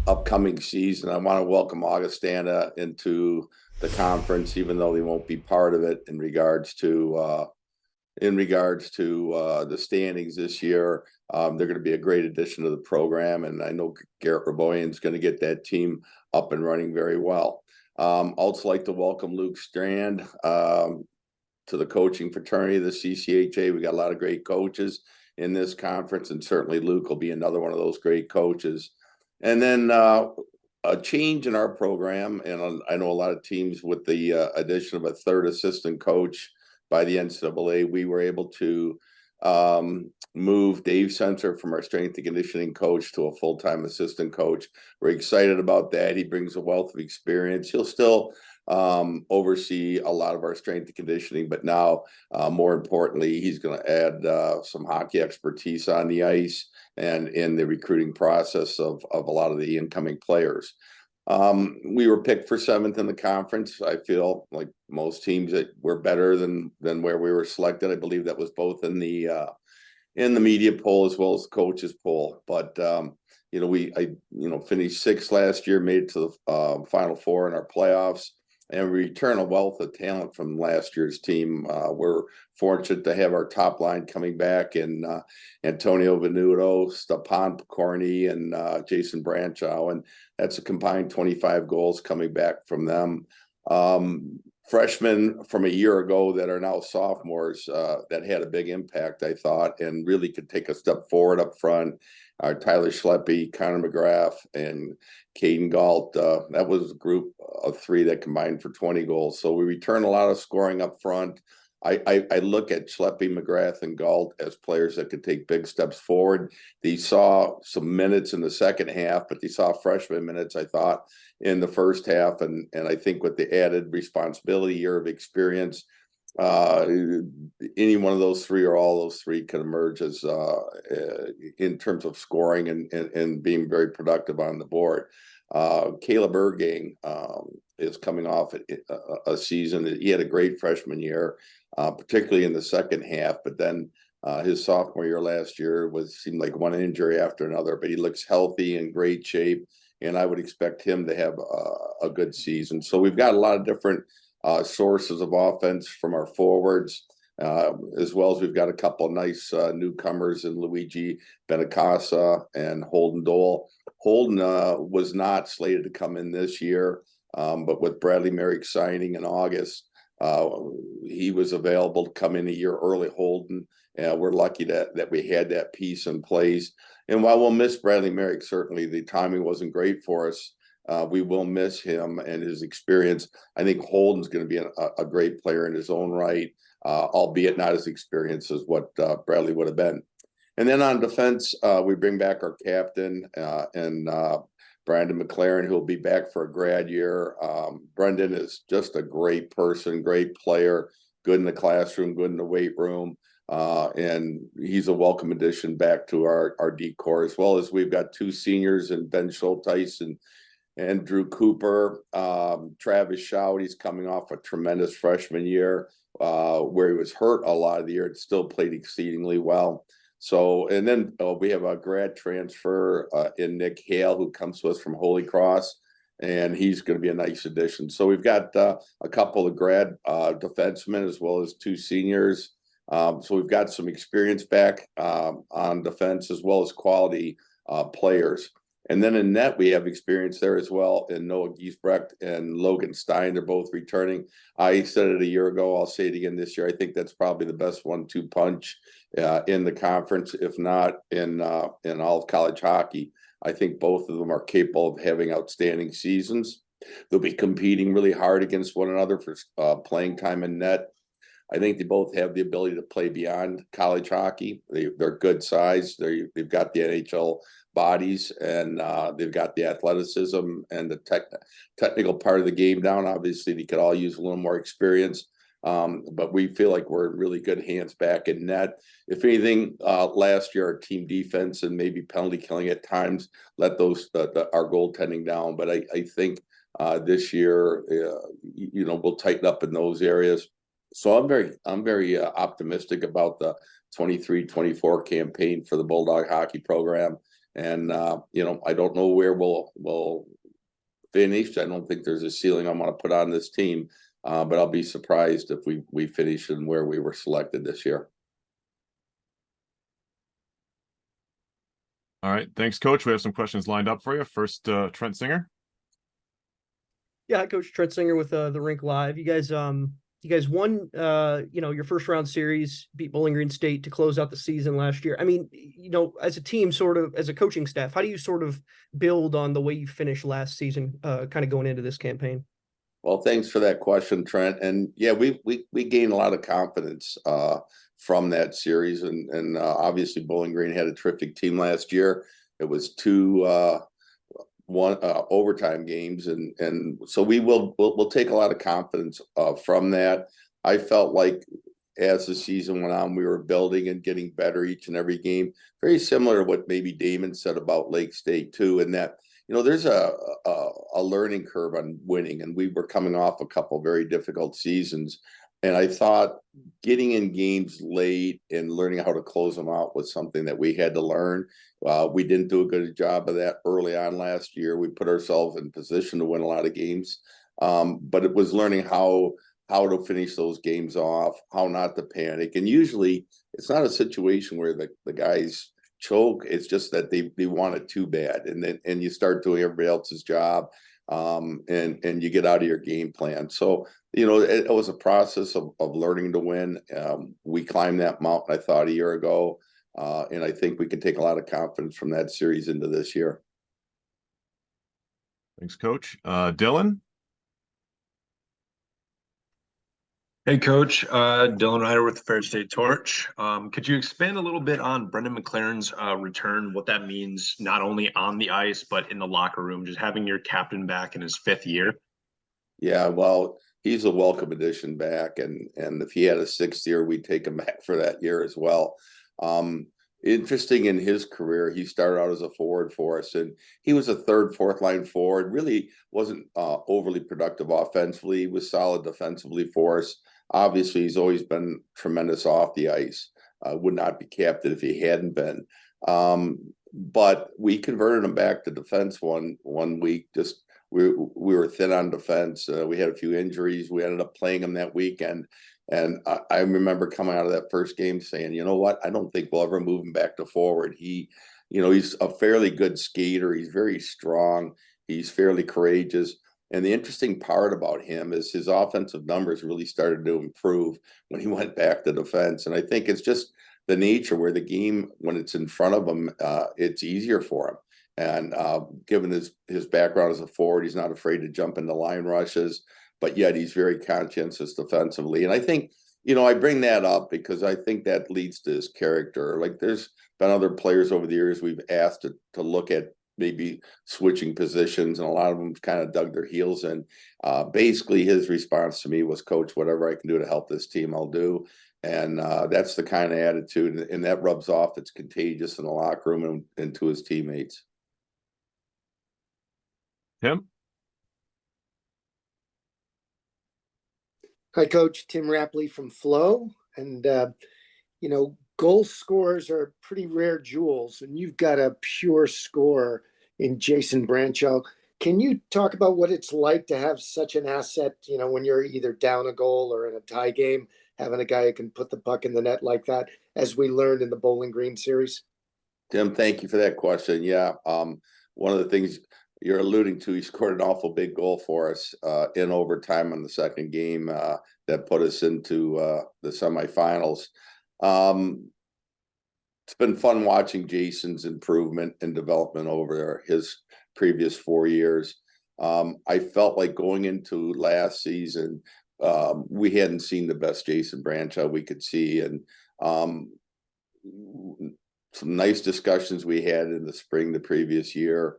upcoming season. I want to welcome Augustana into the conference, even though they won't be part of it in regards to the standings this year. They're going to be a great addition to the program, and I know Garrett Raboyan's going to get that team up and running very well. Also like to welcome Luke Strand to the coaching fraternity of the CCHA. We got a lot of great coaches in this conference, and certainly Luke will be another one of those great coaches. And then a change in our program, and I know a lot of teams with the addition of a third assistant coach by the NCAA, we were able to move Dave Sensor from our strength and conditioning coach to a full-time assistant coach. We're excited about that. He brings a wealth of experience. He'll still oversee a lot of our strength and conditioning, but now more importantly, he's going to add some hockey expertise on the ice and in the recruiting process of a lot of the incoming players. We were picked for 7th in the conference. I feel like most teams that were better than where we were selected. I believe that was both in the media poll as well as the coaches poll. But I finished 6th last year, made it to the Final Four in our playoffs, and we return a wealth of talent from last year's team. We're fortunate to have our top line coming back in Antonio Venuto, Stepan Pokorny, and Jason Branchow, and that's a combined 25 goals coming back from them. Freshmen from a year ago that are now sophomores that had a big impact, I thought, and really could take a step forward up front. Tyler Schleppe, Connor McGrath, and Caden Galt. That was a group of 3 that combined for 20 goals. So we return a lot of scoring up front. I look at Schleppe, McGrath, and Galt as players that could take big steps forward. They saw some minutes in the second half, but they saw freshman minutes, I thought, in the first half. And I think with the added responsibility, year of experience, any one of those 3 or all those 3 can emerge as in terms of scoring and being very productive on the board. Caleb Ergang is coming off a season. He had a great freshman year, particularly in the second half, but then his sophomore year last year seemed like one injury after another, but he looks healthy, in great shape, and I would expect him to have a good season. So we've got a lot of different sources of offense from our forwards, as well as we've got a couple of nice newcomers in Luigi Benacasa and Holden Dole. Holden was not slated to come in this year, but with Bradley Merrick signing in August, he was available to come in a year early. Holden, we're lucky that we had that piece in place. And while we'll miss Bradley Merrick, certainly the timing wasn't great for us. We will miss him and his experience. I think Holden's going to be a great player in his own right, albeit not as experienced as what Bradley would have been. And then on defense, we bring back our captain and Brandon McLaren, who will be back for a grad year. Brendan is just a great person, great player, good in the classroom, good in the weight room. And he's a welcome addition back to our D corps, as well as we've got 2 seniors in Ben Schulteis and Drew Cooper. Travis Shout, he's coming off a tremendous freshman year where he was hurt a lot of the year and still played exceedingly well. So, and then we have a grad transfer in Nick Hale, who comes to us from Holy Cross, and he's going to be a nice addition. So we've got a couple of grad defensemen as well as 2 seniors. So we've got some experience back on defense as well as quality players. And then in net, we have experience there as well in Noah Giesbrecht and Logan Stein. They're both returning. I said it a year ago. I'll say it again this year. I think that's probably the best 1-2 punch in the conference, if not in all of college hockey. I think both of them are capable of having outstanding seasons. They'll be competing really hard against one another for playing time in net. I think they both have the ability to play beyond college hockey. They're good size. They've got the NHL bodies, and they've got the athleticism and the technical part of the game down. Obviously, they could all use a little more experience, but we feel like we're in really good hands back in net. If anything, last year our team defense and maybe penalty killing at times let our goaltending down. But I think this year, we'll tighten up in those areas. So I'm very optimistic about the 23-24 campaign for the Bulldog hockey program. And I don't know where we'll finish. I don't think there's a ceiling I want to put on this team, but I'll be surprised if we finish in where we were selected this year. All right, thanks, Coach. We have some questions lined up for you. First, Trent Singer. Yeah, Coach Trent Singer with the Rink Live. You guys won your first round series, beat Bowling Green State to close out the season last year. I mean, as a team, sort of as a coaching staff, how do you sort of build on the way you finished last season, kind of going into this campaign? Well, thanks for that question, Trent. And yeah, we gained a lot of confidence from that series, and obviously Bowling Green had a terrific team last year. It was two overtime games, and so we'll take a lot of confidence from that. I felt like as the season went on, we were building and getting better each and every game. Very similar to what maybe Damon said about Lake State too, and that there's a learning curve on winning, and we were coming off a couple very difficult seasons. And I thought getting in games late and learning how to close them out was something that we had to learn. We didn't do a good job of that early on last year. We put ourselves in position to win a lot of games, but it was learning how to finish those games off, how not to panic. And usually it's not a situation where the guys choke. It's just that they want it too bad, and you start doing everybody else's job, and you get out of your game plan. So it was a process of learning to win. We climbed that mountain, I thought, a year ago, and I think we can take a lot of confidence from that series into this year. Thanks, Coach. Dylan. Hey, Coach. Dylan Ryder with the Ferris State Torch. Could you expand a little bit on Brendan McLaren's return, what that means not only on the ice, but in the locker room, just having your captain back in his 5th year? Yeah, well, he's a welcome addition back, and if he had a 6th year, we'd take him back for that year as well. Interesting in his career, he started out as a forward for us, and he was a 3rd, 4th line forward. Really wasn't overly productive offensively. He was solid defensively for us. Obviously, he's always been tremendous off the ice. Would not be captain if he hadn't been. But we converted him back to defense one week. Just we were thin on defense. We had a few injuries. We ended up playing him that weekend. And I remember coming out of that first game saying, you know what, I don't think we'll ever move him back to forward. He's a fairly good skater. He's very strong. He's fairly courageous. And the interesting part about him is his offensive numbers really started to improve when he went back to defense. And I think it's just the nature where the game, when it's in front of him, it's easier for him. And given his background as a forward, he's not afraid to jump into line rushes, but yet he's very conscientious defensively. And I think, I bring that up because I think that leads to his character. Like there's been other players over the years we've asked to look at maybe switching positions, and a lot of them kind of dug their heels in. Basically, his response to me was, Coach, whatever I can do to help this team, I'll do. And that's the kind of attitude, and that rubs off. It's contagious in the locker room and to his teammates. Tim. Hi, Coach. Tim Rapley from Flow. And, goal scorers are pretty rare jewels, and you've got a pure scorer in Jason Brancho. Can you talk about what it's like to have such an asset, when you're either down a goal or in a tie game, having a guy who can put the puck in the net like that, as we learned in the Bowling Green series? Tim, thank you for that question. Yeah, one of the things you're alluding to, he scored an awful big goal for us in overtime on the second game that put us into the semifinals. It's been fun watching Jason's improvement and development over his previous 4 years. I felt like going into last season, we hadn't seen the best Jason Brancho we could see, and some nice discussions we had in the spring the previous year.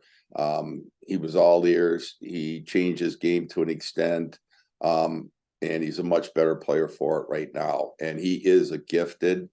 He was all ears. He changed his game to an extent, and he's a much better player for it right now. And he is a gifted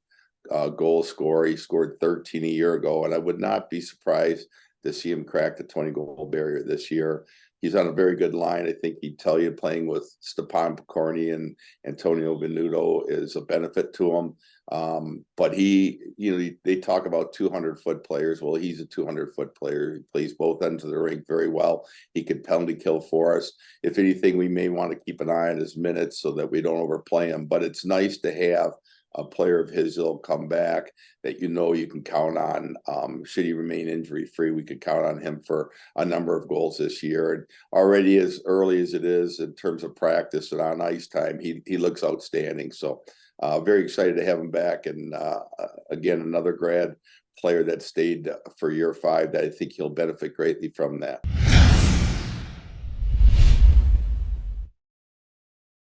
goal scorer. He scored 13 a year ago, and I would not be surprised to see him crack the 20-goal barrier this year. He's on a very good line. I think he'd tell you playing with Stepan Pokorny and Antonio Venuto is a benefit to him. But they talk about 200-foot players. Well, he's a 200-foot player. He plays both ends of the rink very well. He can penalty kill for us. If anything, we may want to keep an eye on his minutes so that we don't overplay him. But it's nice to have a player of his ilk come back that you can count on. Should he remain injury free, we could count on him for a number of goals this year. And already, as early as it is in terms of practice and on ice time, he looks outstanding. So very excited to have him back. And again, another grad player that stayed for year 5 that I think he'll benefit greatly from that.